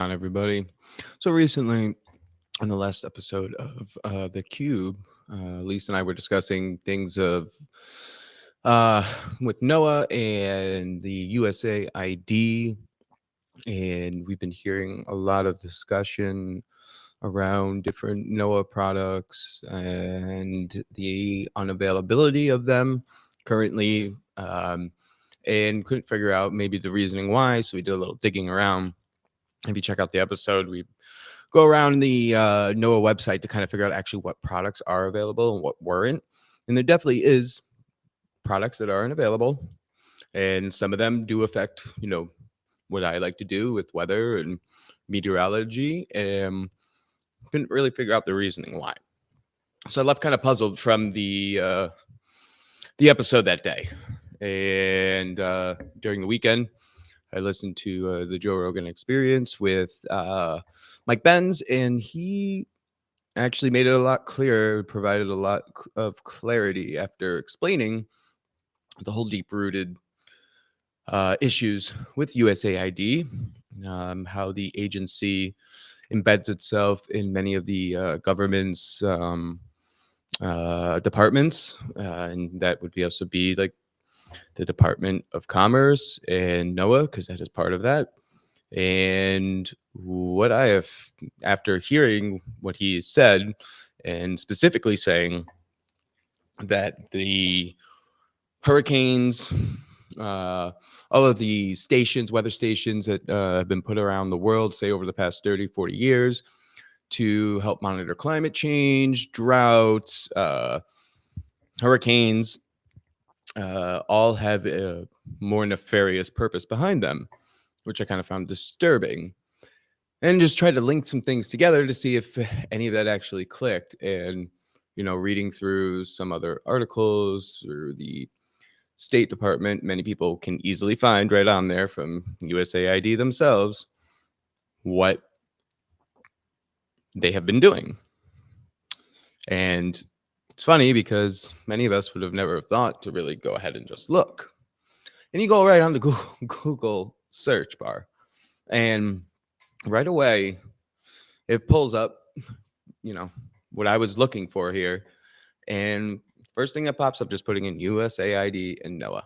On everybody. So recently, on the last episode of the Cube, Lisa and I were discussing things of uh, with Noah and the USA ID, and we've been hearing a lot of discussion around different Noah products and the unavailability of them currently, and couldn't figure out maybe the reasoning why. So we did a little digging around. If you check out the episode, we go around the Noah website to kind of figure out actually what products are available and what weren't. And there definitely is products that aren't available, and some of them do affect, what I like to do with weather and meteorology. And couldn't really figure out the reasoning why. So I left kind of puzzled from the episode that day. And during the weekend, I listened to the Joe Rogan Experience with Mike Benz, and he actually made it a lot clearer, provided a lot of clarity after explaining the whole deep rooted issues with USAID, how the agency embeds itself in many of the government's departments. And that would be also be like the Department of Commerce and NOAA, because that is part of that. And what I have, after hearing what he said, and specifically saying that the hurricanes, all of the stations, weather stations that have been put around the world, say over the past 30, 40 years, to help monitor climate change, droughts, hurricanes, all have a more nefarious purpose behind them, which I kind of found disturbing. And just tried to link some things together to see if any of that actually clicked. And, reading through some other articles through the State Department, many people can easily find right on there from USAID themselves what they have been doing. And it's funny because many of us would have never thought to really go ahead and just look. And you go right on the Google search bar, and right away it pulls up, what I was looking for here. And first thing that pops up, just putting in USAID and NOAA.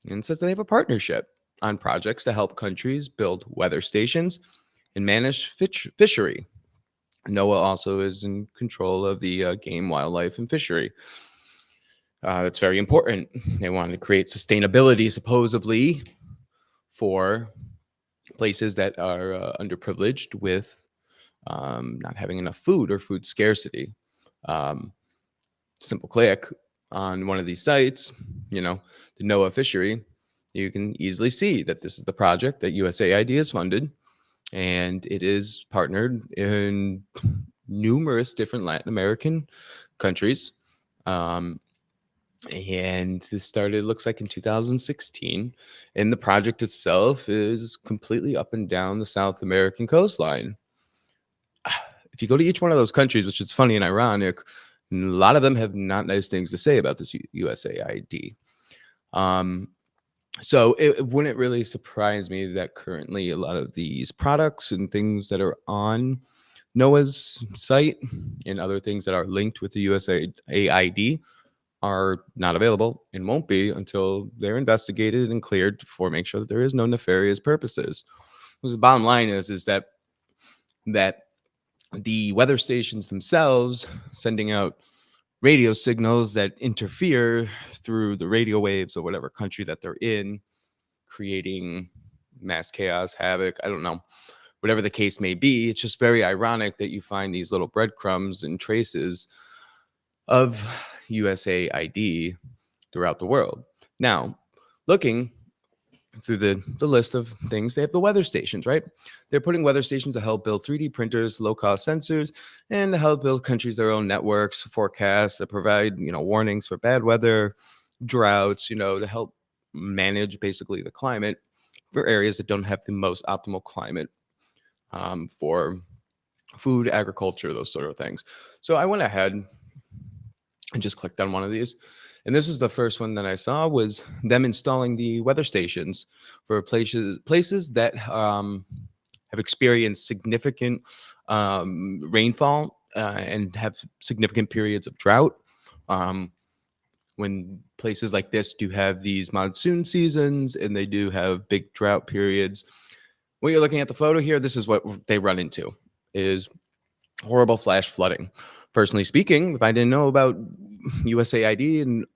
And it says they have a partnership on projects to help countries build weather stations and manage fishery. NOAA also is in control of the game, wildlife, and fishery. That's very important. They want to create sustainability, supposedly, for places that are underprivileged with not having enough food or food scarcity. Simple click on one of these sites, the NOAA fishery, you can easily see that this is the project that USAID has funded, and it is partnered in numerous different Latin American countries. And this started, looks like, in 2016. And the project itself is completely up and down the South American coastline. If you go to each one of those countries, which is funny and ironic, a lot of them have not nice things to say about this USAID. So it wouldn't really surprise me that currently a lot of these products and things that are on NOAA's site and other things that are linked with the USAID are not available and won't be until they're investigated and cleared for make sure that there is no nefarious purposes. Because the bottom line is that the weather stations themselves sending out radio signals that interfere through the radio waves of whatever country that they're in, creating mass chaos, havoc, I don't know, whatever the case may be. It's just very ironic that you find these little breadcrumbs and traces of USAID throughout the world. Now, looking through the list of things, they have the weather stations, right? They're putting weather stations to help build 3D printers, low-cost sensors, and to help build countries their own networks, forecasts that provide, warnings for bad weather, droughts, to help manage basically the climate for areas that don't have the most optimal climate for food, agriculture, those sort of things. So I went ahead and just clicked on one of these. And this was the first one that I saw, was them installing the weather stations for places that have experienced significant rainfall and have significant periods of drought. Um, when places like this do have these monsoon seasons and they do have big drought periods, when you're looking at the photo here, this is what they run into is horrible flash flooding. Personally speaking, if I didn't know about USAID and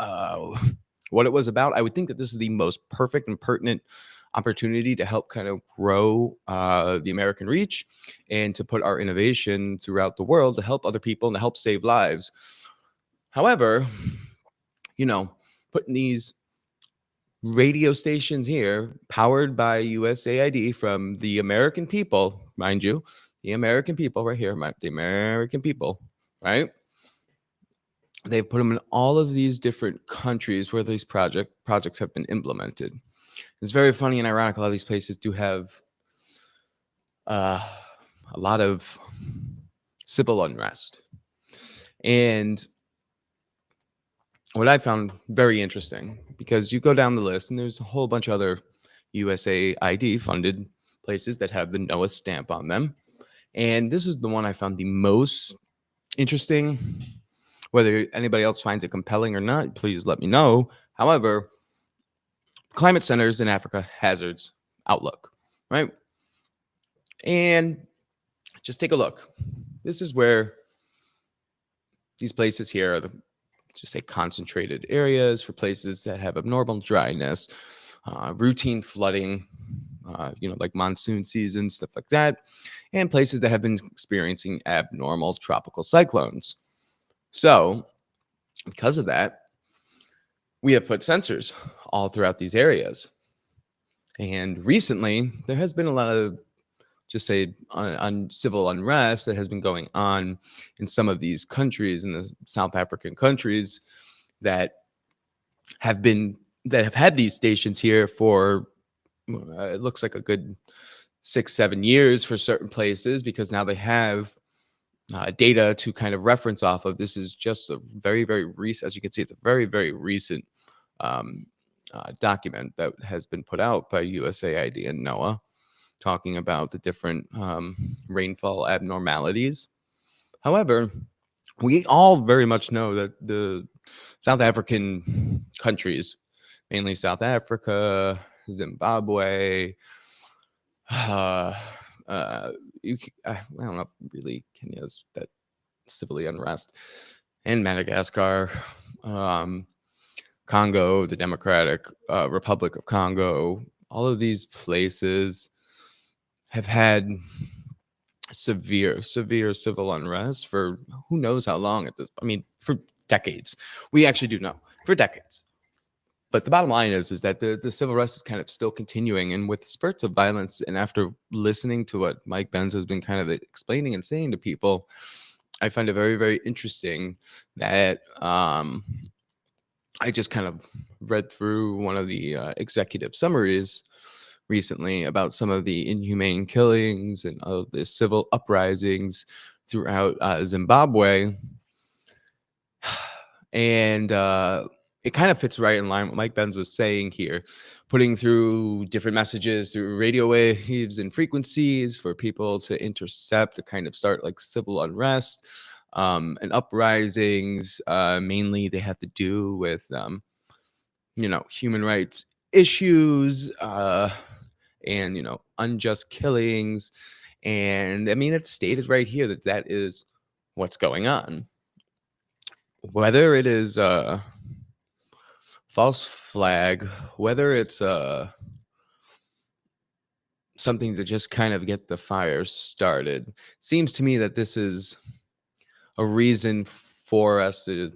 what it was about, I would think that this is the most perfect and pertinent opportunity to help kind of grow the American reach and to put our innovation throughout the world to help other people and to help save lives. However, putting these radio stations here powered by USAID from the American people, mind you, the American people right here, the American people, right? They've put them in all of these different countries where these projects have been implemented. It's very funny and ironic. A lot of these places do have a lot of civil unrest. And what I found very interesting, because you go down the list and there's a whole bunch of other USAID funded places that have the Noah stamp on them. And this is the one I found the most interesting. Whether anybody else finds it compelling or not, please let me know. However, Climate Centers in Africa Hazards Outlook, right? And just take a look. This is where these places here are the, just say, concentrated areas for places that have abnormal dryness, routine flooding, like monsoon season, stuff like that, and places that have been experiencing abnormal tropical cyclones. So, because of that, we have put sensors all throughout these areas. And recently, there has been a lot of, just say, on civil unrest that has been going on in some of these countries, in the South African countries, that have had these stations here for it looks like a good 6-7 years for certain places, because now they have data to kind of reference off of. This is just a very, very recent, as you can see, it's a very, very recent document that has been put out by USAID and Noaa, talking about the different rainfall abnormalities. However, we all very much know that the South African countries, mainly South Africa, Zimbabwe, I don't know, really, Kenya's that civilly unrest, and Madagascar, Congo, the Democratic Republic of Congo, all of these places have had severe civil unrest for who knows how long for decades. We actually do know, for decades. But the bottom line is that the civil unrest is kind of still continuing, and with spurts of violence. And after listening to what Mike Benz has been kind of explaining and saying to people, I find it very, very interesting that I just kind of read through one of the executive summaries recently about some of the inhumane killings and of the civil uprisings throughout Zimbabwe. And it kind of fits right in line with what Mike Benz was saying here, putting through different messages through radio waves and frequencies for people to intercept, to kind of start like civil unrest and uprisings. Mainly they have to do with, human rights issues and, unjust killings. And it's stated right here that that is what's going on. Whether it is false flag, whether it's something to just kind of get the fire started, seems to me that this is a reason for us to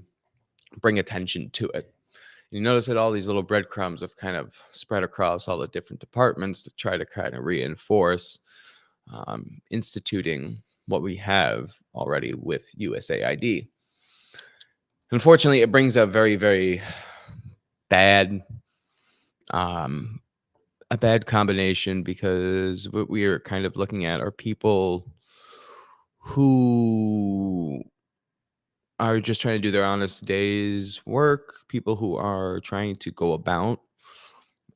bring attention to it. You notice that all these little breadcrumbs have kind of spread across all the different departments to try to kind of reinforce instituting what we have already with USAID. Unfortunately, it brings a very, very bad a bad combination, because what we are kind of looking at are people who are just trying to do their honest day's work, people who are trying to go about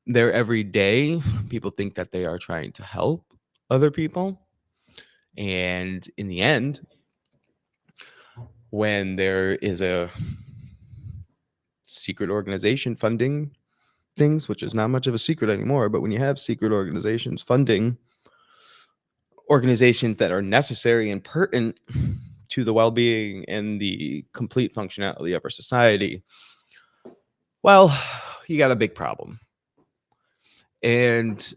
their everyday. People think that they are trying to help other people. And in the end, when there is a secret organization funding things, which is not much of a secret anymore, but when you have secret organizations funding organizations that are necessary and pertinent to the well-being and the complete functionality of our society, well, you got a big problem. And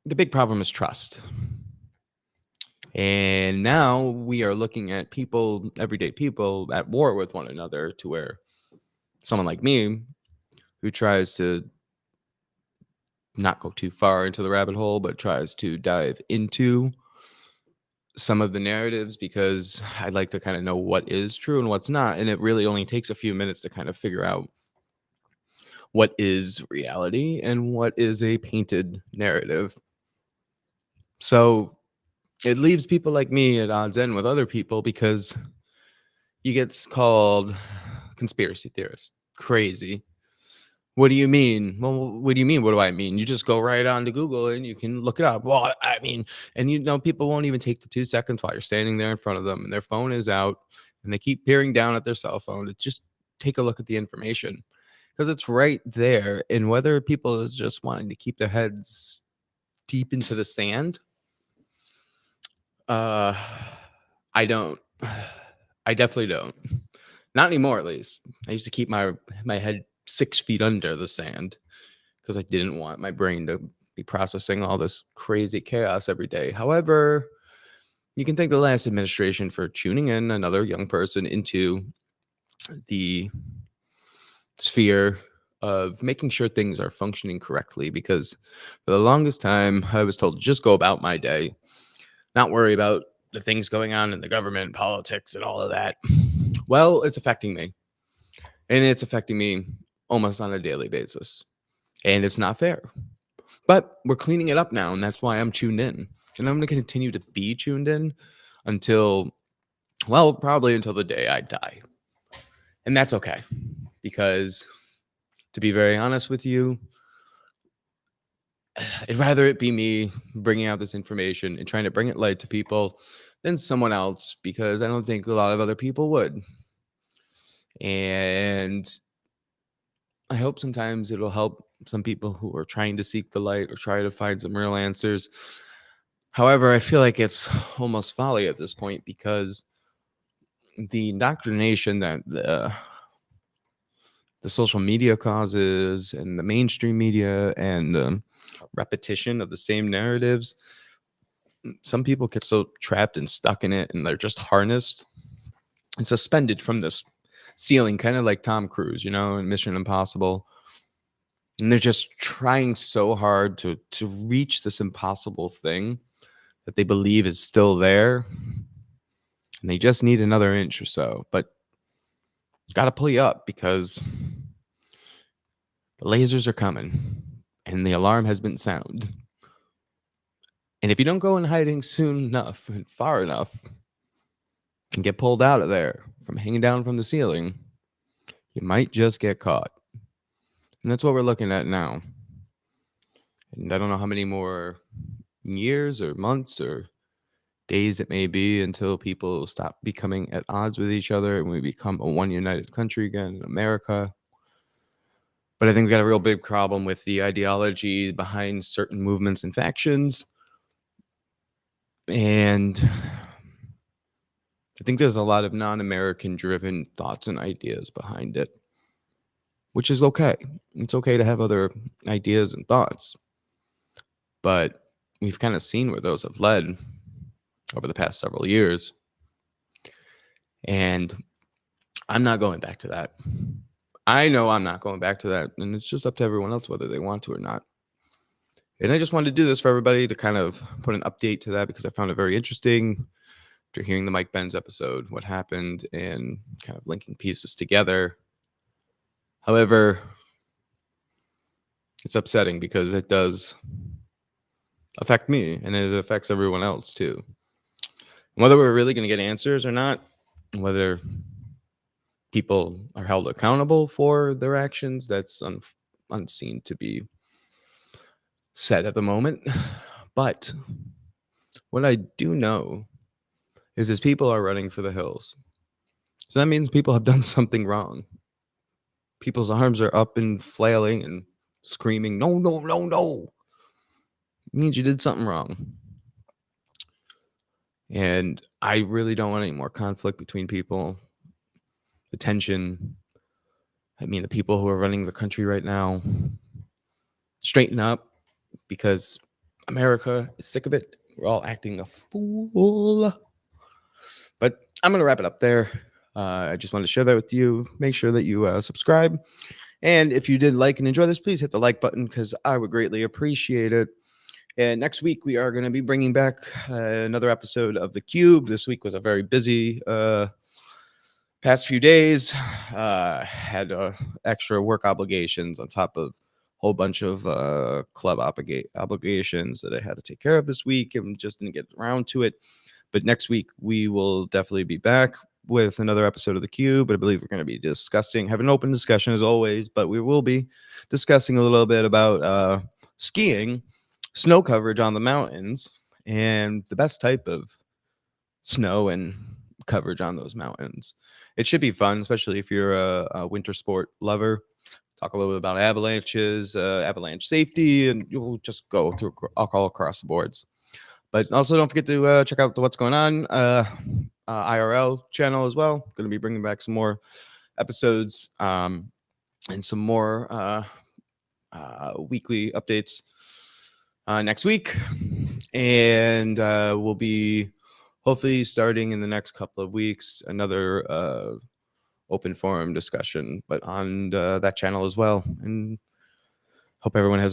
the big problem is trust. And now we are looking at people, everyday people, at war with one another, to where someone like me who tries to not go too far into the rabbit hole, but tries to dive into some of the narratives, because I like to kind of know what is true and what's not. And it really only takes a few minutes to kind of figure out what is reality and what is a painted narrative. So it leaves people like me at odds end with other people, because you get called conspiracy theorist, crazy. What do you mean? Well, what do you mean? What do I mean? You just go right on to Google and you can look it up. Well, I mean, and people won't even take the 2 seconds while you're standing there in front of them and their phone is out and they keep peering down at their cell phone to just take a look at the information, because it's right there. And whether people is just wanting to keep their heads deep into the sand, uh, I don't. I definitely don't. Not anymore, at least. I used to keep my head 6 feet under the sand because I didn't want my brain to be processing all this crazy chaos every day. However, you can thank the last administration for tuning in another young person into the sphere of making sure things are functioning correctly, because for the longest time I was told to just go about my day, not worry about the things going on in the government, politics, and all of that. Well, it's affecting me. And it's affecting me almost on a daily basis. And it's not fair. But we're cleaning it up now, and that's why I'm tuned in. And I'm going to continue to be tuned in until, well, probably until the day I die. And that's okay. Because, to be very honest with you, I'd rather it be me bringing out this information and trying to bring it light to people than someone else, because I don't think a lot of other people would. And I hope sometimes it'll help some people who are trying to seek the light or try to find some real answers. However, I feel like it's almost folly at this point, because the indoctrination that the social media causes and the mainstream media and the repetition of the same narratives, some people get so trapped and stuck in it, and they're just harnessed and suspended from this ceiling, kind of like Tom Cruise, in Mission Impossible. And they're just trying so hard to reach this impossible thing that they believe is still there. And they just need another inch or so. But got to pull you up, because the lasers are coming and the alarm has been sounded. And if you don't go in hiding soon enough and far enough and get pulled out of there from hanging down from the ceiling, you might just get caught. And that's what we're looking at now. And I don't know how many more years or months or days it may be until people stop becoming at odds with each other and we become a one united country again in America. But I think we got a real big problem with the ideology behind certain movements and factions. And I think there's a lot of non-American driven thoughts and ideas behind it, which is okay. It's okay to have other ideas and thoughts. But we've kind of seen where those have led over the past several years. And I'm not going back to that. I know I'm not going back to that. And it's just up to everyone else whether they want to or not. And I just wanted to do this for everybody to kind of put an update to that, because I found it very interesting after hearing the Mike Benz episode, what happened, and kind of linking pieces together. However, it's upsetting because it does affect me and it affects everyone else too. Whether we're really going to get answers or not, whether people are held accountable for their actions, that's unseen to be said at the moment. But What I do know is people are running for the hills. So that means people have done something wrong. People's arms are up and flailing and screaming, no, no, no, no. It means you did something wrong. And I really don't want any more conflict between people. The tension. I mean, the people who are running the country right now, straighten up, because America is sick of it. We're all acting a fool. But I'm going to wrap it up there. I just wanted to share that with you. Make sure that you subscribe. And if you did like and enjoy this, please hit the like button, because I would greatly appreciate it. And next week, we are going to be bringing back another episode of The Cube. This week was a very busy past few days. Had extra work obligations on top of a whole bunch of club obligations that I had to take care of this week, and just didn't get around to it. But next week, we will definitely be back with another episode of The Cube. But I believe we're going to be have an open discussion as always, but we will be discussing a little bit about skiing, snow coverage on the mountains, and the best type of snow and coverage on those mountains. It should be fun, especially if you're a winter sport lover. Talk a little bit about avalanches, avalanche safety, and you'll just go through all across the boards. But also don't forget to check out the What's Going On IRL channel as well. Going to be bringing back some more episodes and some more weekly updates next week. And we'll be hopefully starting in the next couple of weeks another open forum discussion, but on that channel as well. And hope everyone has